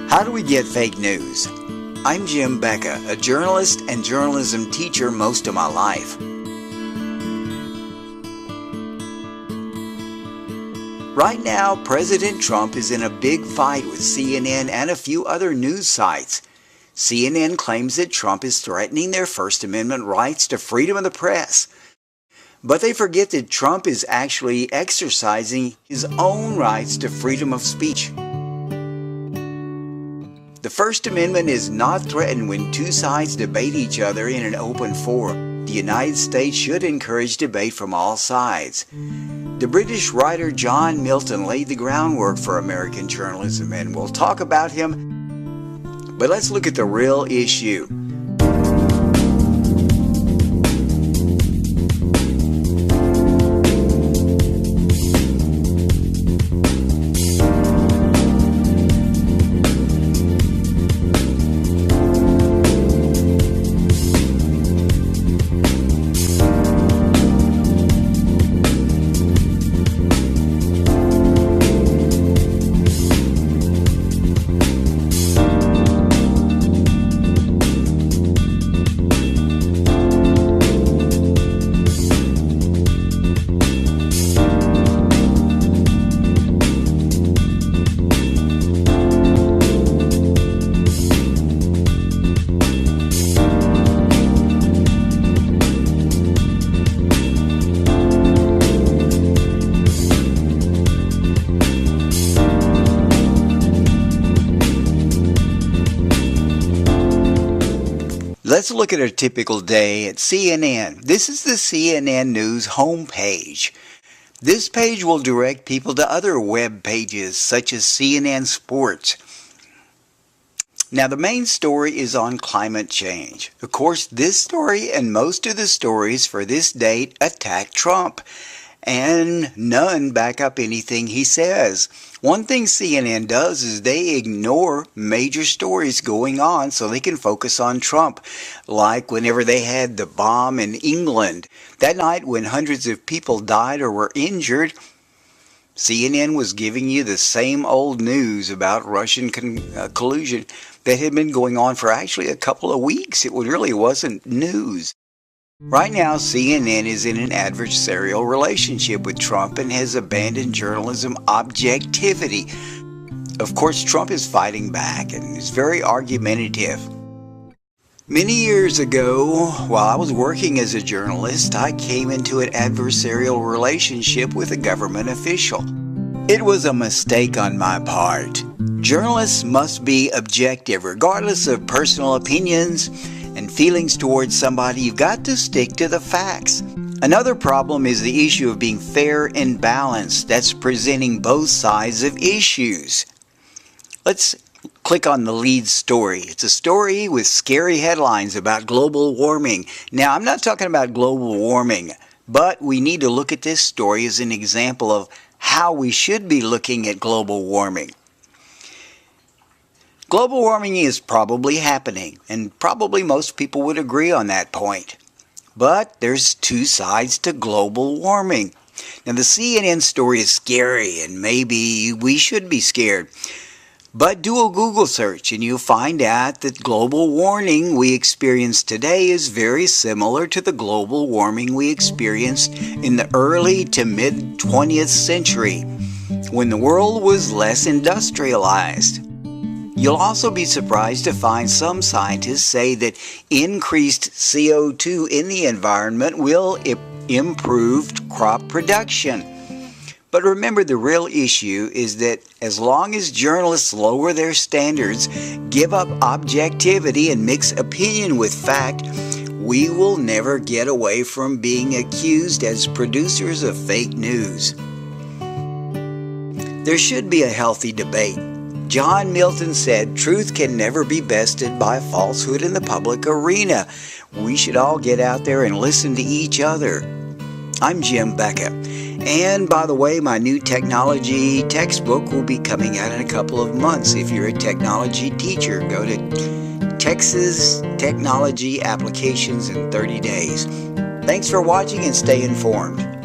How do we get fake news? I'm Jim Becka, a journalist and journalism teacher most of my life. Right now, President Trump is in a big fight with CNN and a few other news sites. CNN claims that Trump is threatening their First Amendment rights to freedom of the press. But they forget that Trump is actually exercising his own rights to freedom of speech. The First Amendment is not threatened when two sides debate each other in an open forum. The United States should encourage debate from all sides. The British writer John Milton laid the groundwork for American journalism, and we'll talk about him. But let's look at the real issue. Let's look at a typical day at CNN. This is the CNN News homepage. This page will direct people to other web pages such as CNN Sports. Now, the main story is on climate change. Of course, this story and most of the stories for this date attack Trump, and none back up anything he says. One thing CNN does is they ignore major stories going on so they can focus on Trump, like whenever they had the bomb in England. That night when hundreds of people died or were injured, CNN was giving you the same old news about Russian collusion that had been going on for actually a couple of weeks. It really wasn't news. Right now, CNN is in an adversarial relationship with Trump and has abandoned journalism objectivity. Of course, Trump is fighting back and is very argumentative. Many years ago, while I was working as a journalist, I came into an adversarial relationship with a government official. It was a mistake on my part. Journalists must be objective, regardless of personal opinions and feelings towards somebody. You've got to stick to the facts. Another problem is the issue of being fair and balanced. That's presenting both sides of issues. Let's click on the lead story. It's a story with scary headlines about global warming. Now, I'm not talking about global warming, but we need to look at this story as an example of how we should be looking at global warming. Global warming is probably happening, and probably most people would agree on that point. But there's two sides to global warming. Now, the CNN story is scary, and maybe we should be scared. But do a Google search, and you'll find out that global warming we experience today is very similar to the global warming we experienced in the early to mid-20th century, when the world was less industrialized. You'll also be surprised to find some scientists say that increased CO2 in the environment will improve crop production. But remember, the real issue is that as long as journalists lower their standards, give up objectivity, and mix opinion with fact, we will never get away from being accused as producers of fake news. There should be a healthy debate. John Milton said, "Truth can never be bested by falsehood in the public arena." We should all get out there and listen to each other. I'm Jim Becka. And by the way, my new technology textbook will be coming out in a couple of months. If you're a technology teacher, go to Texas Technology Applications in 30 days. Thanks for watching and stay informed.